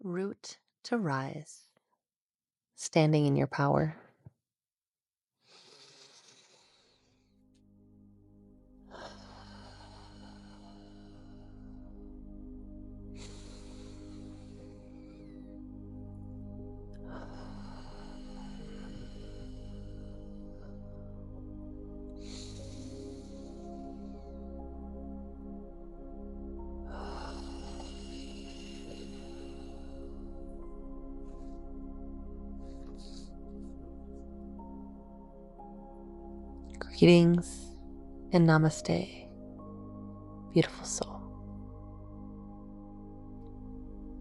Root to rise, standing in your power. Greetings and namaste, beautiful soul.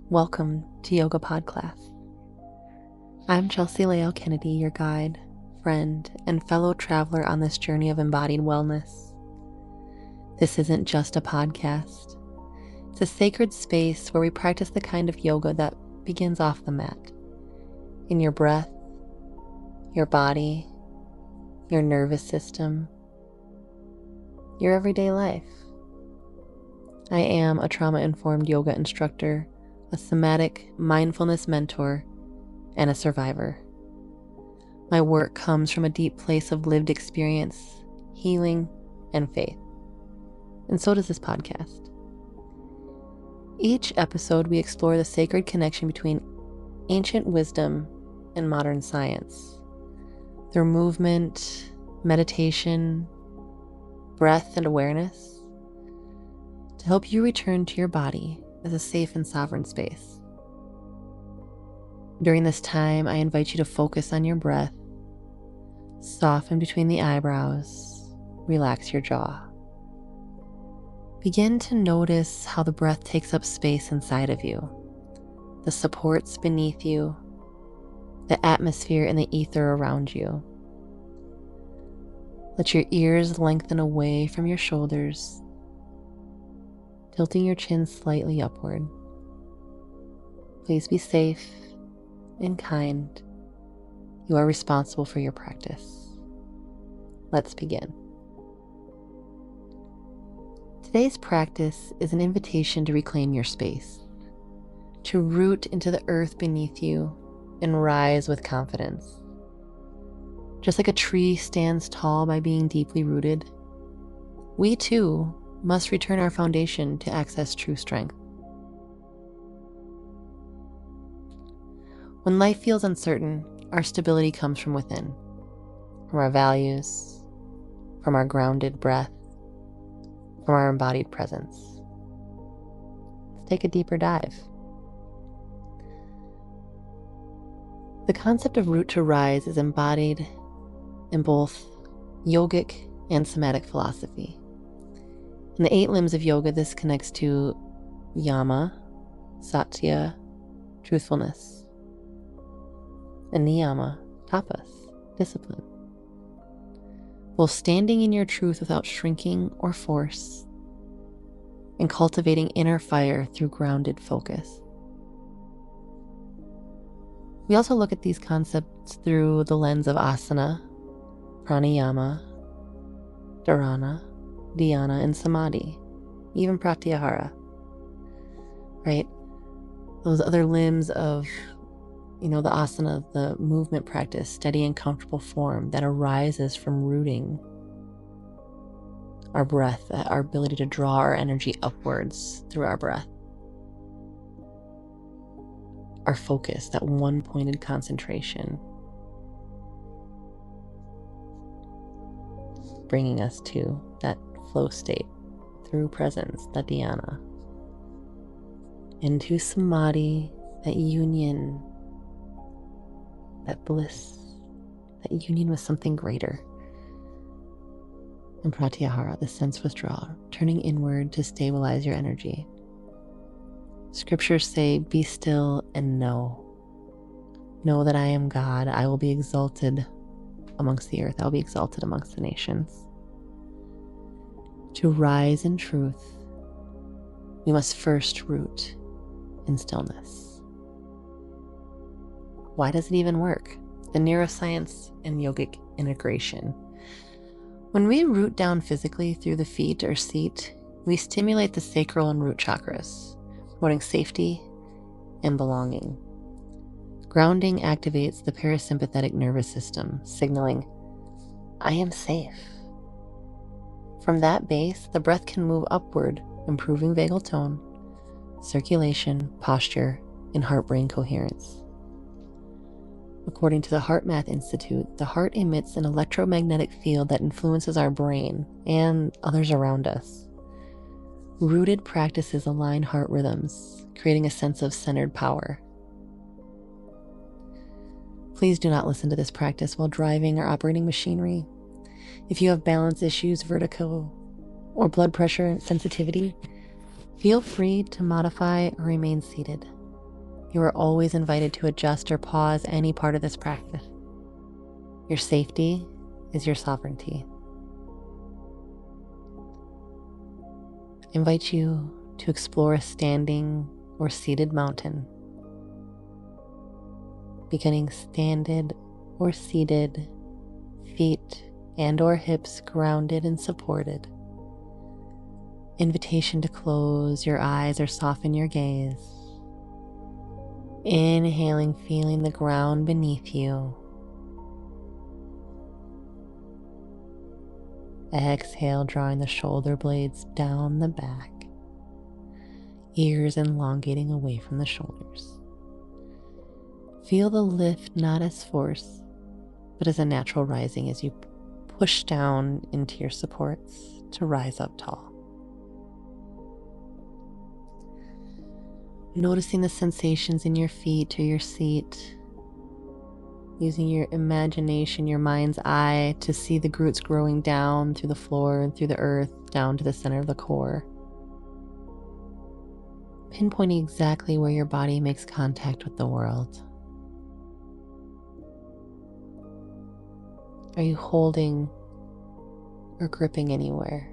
Welcome to Yoga PodClass. I'm Chelsea Lael Kennedy, your guide, friend, and fellow traveler on this journey of embodied wellness. This isn't just a podcast. It's a sacred space where we practice the kind of yoga that begins off the mat, in your breath, your body, your nervous system, your everyday life. I am a trauma-informed yoga instructor, a somatic mindfulness mentor, and a survivor. My work comes from a deep place of lived experience, healing, and faith. And so does this podcast. Each episode, we explore the sacred connection between ancient wisdom and modern science. Through movement, meditation, breath, and awareness, to help you return to your body as a safe and sovereign space. During this time, I invite you to focus on your breath, soften between the eyebrows, relax your jaw. Begin to notice how the breath takes up space inside of you, the supports beneath you, the atmosphere and the ether around you. Let your ears lengthen away from your shoulders, tilting your chin slightly upward. Please be safe and kind. You are responsible for your practice. Let's begin. Today's practice is an invitation to reclaim your space, to root into the earth beneath you and rise with confidence. Just like a tree stands tall by being deeply rooted, we too must return our foundation to access true strength. When life feels uncertain, our stability comes from within, from our values, from our grounded breath, from our embodied presence. Let's take a deeper dive. The concept of root to rise is embodied in both yogic and somatic philosophy. In the 8 limbs of yoga, this connects to yama, satya, truthfulness, and niyama, tapas, discipline. While standing in your truth without shrinking or force, and cultivating inner fire through grounded focus. We also look at these concepts through the lens of asana, pranayama, dharana, dhyana, and samadhi, even pratyahara, right? Those other limbs of, the asana, the movement practice, steady and comfortable form that arises from rooting our breath, our ability to draw our energy upwards through our breath. Our focus, that one-pointed concentration, bringing us to that flow state through presence, that dhyana, into samadhi, that union, that bliss, that union with something greater. And pratyahara, the sense withdrawal, turning inward to stabilize your energy. Scriptures say, be still and know. Know that I am God. I will be exalted amongst the earth. I will be exalted amongst the nations. To rise in truth, we must first root in stillness. Why does it even work? The neuroscience and yogic integration. When we root down physically through the feet or seat, we stimulate the sacral and root chakras, promoting safety and belonging. Grounding activates the parasympathetic nervous system, signaling, I am safe. From that base, the breath can move upward, improving vagal tone, circulation, posture, and heart-brain coherence. According to the HeartMath Institute, the heart emits an electromagnetic field that influences our brain and others around us. Rooted practices align heart rhythms, creating a sense of centered power. Please do not listen to this practice while driving or operating machinery. If you have balance issues, vertigo, or blood pressure sensitivity, feel free to modify or remain seated. You are always invited to adjust or pause any part of this practice. Your safety is your sovereignty. I invite you to explore a standing or seated mountain. Beginning standing or seated, feet and or hips grounded and supported. Invitation to close your eyes or soften your gaze. Inhaling, feeling the ground beneath you. Exhale, drawing the shoulder blades down the back. Ears elongating away from the shoulders. Feel the lift not as force, but as a natural rising as you push down into your supports to rise up tall. Noticing the sensations in your feet or your seat, using your imagination, your mind's eye to see the roots growing down through the floor and through the earth, down to the center of the core. Pinpointing exactly where your body makes contact with the world. Are you holding or gripping anywhere?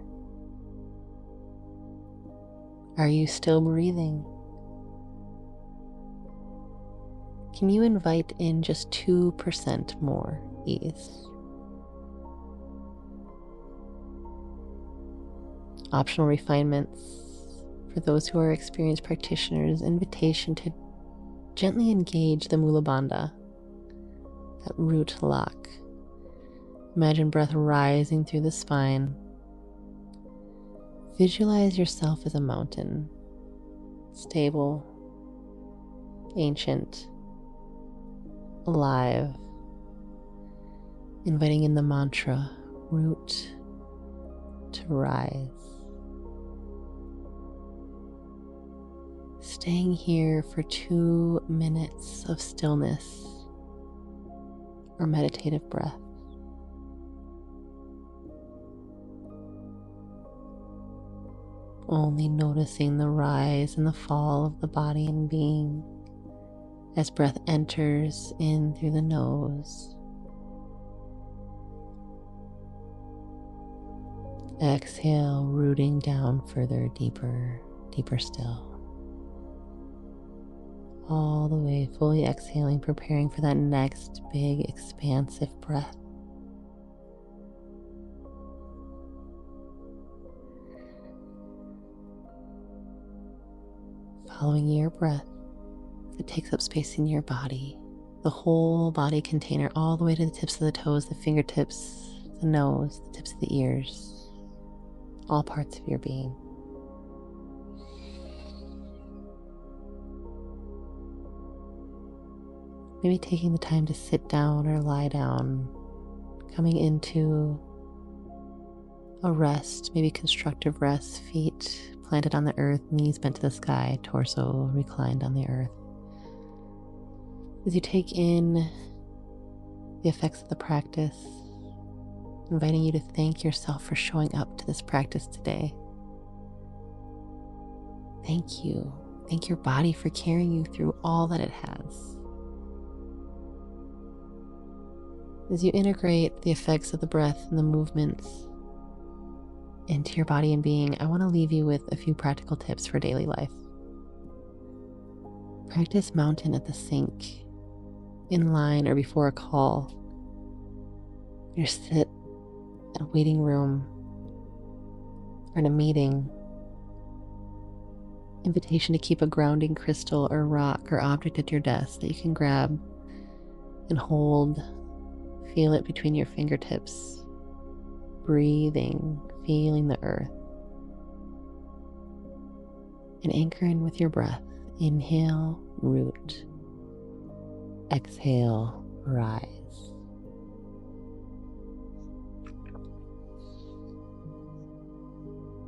Are you still breathing? Can you invite in just 2% more ease? Optional refinements for those who are experienced practitioners, invitation to gently engage the Mula Bandha, that root lock. Imagine breath rising through the spine. Visualize yourself as a mountain, stable, ancient, alive, inviting in the mantra, root to rise. Staying here for 2 minutes of stillness or meditative breath. Only noticing the rise and the fall of the body and being as breath enters in through the nose. Exhale, rooting down further, deeper, deeper still. All the way, fully exhaling, preparing for that next big expansive breath. Following your breath, it takes up space in your body, the whole body container, all the way to the tips of the toes, the fingertips, the nose, the tips of the ears, all parts of your being. Maybe taking the time to sit down or lie down, coming into a rest, maybe constructive rest, feet planted on the earth, knees bent to the sky, torso reclined on the earth. As you take in the effects of the practice, inviting you to thank yourself for showing up to this practice today. Thank you. Thank your body for carrying you through all that it has. As you integrate the effects of the breath and the movements into your body and being, I want to leave you with a few practical tips for daily life. Practice mountain at the sink, in line or before a call, your sit at a waiting room, or in a meeting, invitation to keep a grounding crystal or rock or object at your desk that you can grab and hold. Feel it between your fingertips. Breathing, feeling the earth. And anchor in with your breath. Inhale, root. Exhale, rise.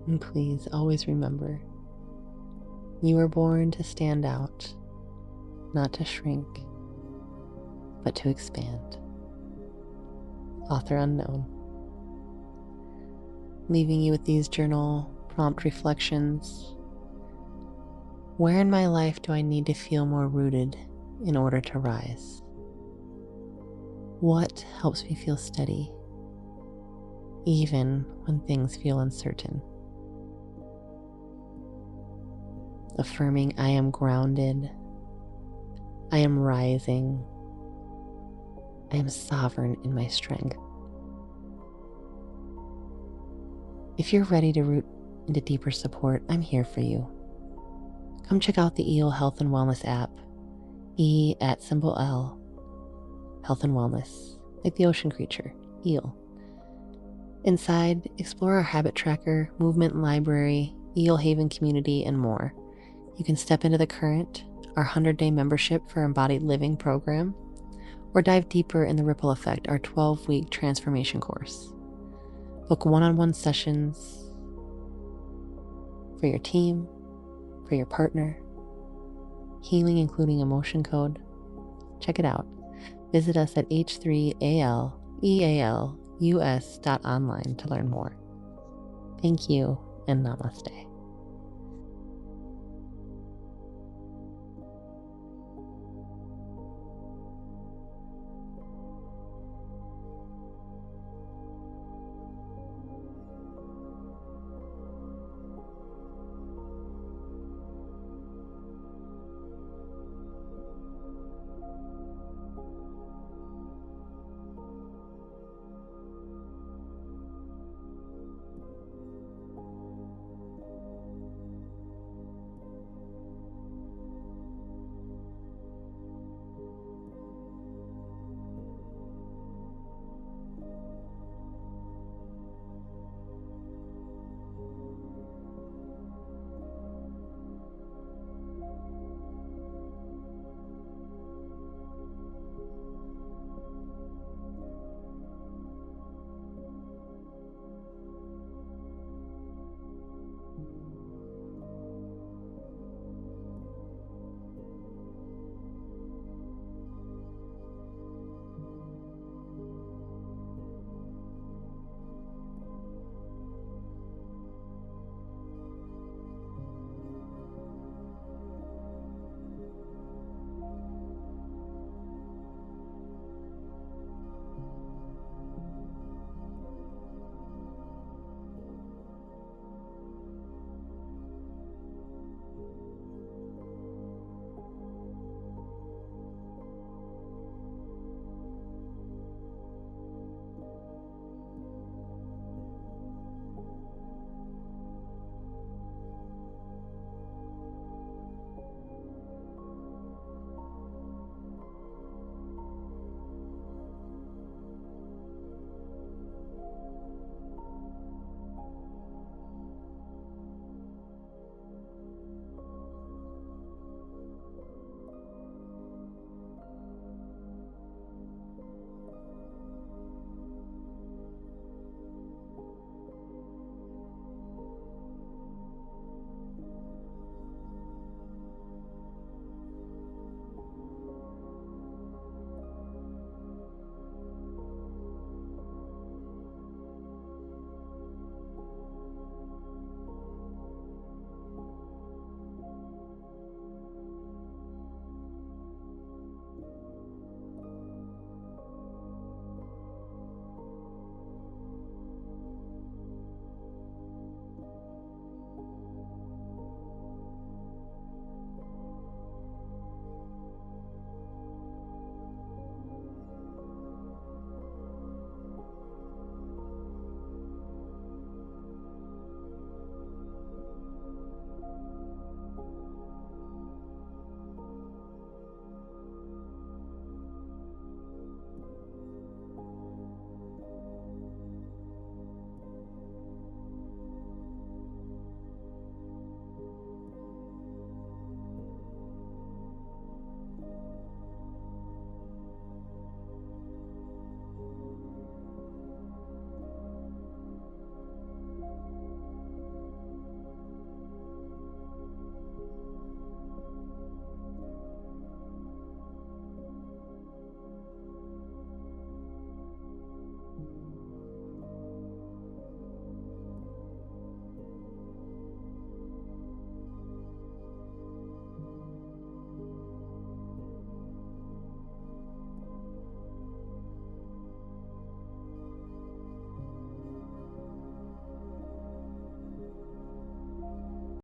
And please always remember, you were born to stand out, not to shrink, but to expand. Author unknown. Leaving you with these journal prompt reflections. Where in my life do I need to feel more rooted in order to rise? What helps me feel steady, even when things feel uncertain? Affirming I am grounded, I am rising, I am sovereign in my strength. If you're ready to root into deeper support, I'm here for you. Come check out the EEL Health and Wellness app, E at symbol L, Health and Wellness, like the ocean creature, eel. Inside, explore our habit tracker, movement library, EEL Haven community, and more. You can step into the current, our 100-day membership for embodied living program, or dive deeper in the Ripple Effect, our 12-week transformation course. Book one-on-one sessions for your team, for your partner, healing including emotion code. Check it out. Visit us at h3alealus.online to learn more. Thank you and namaste.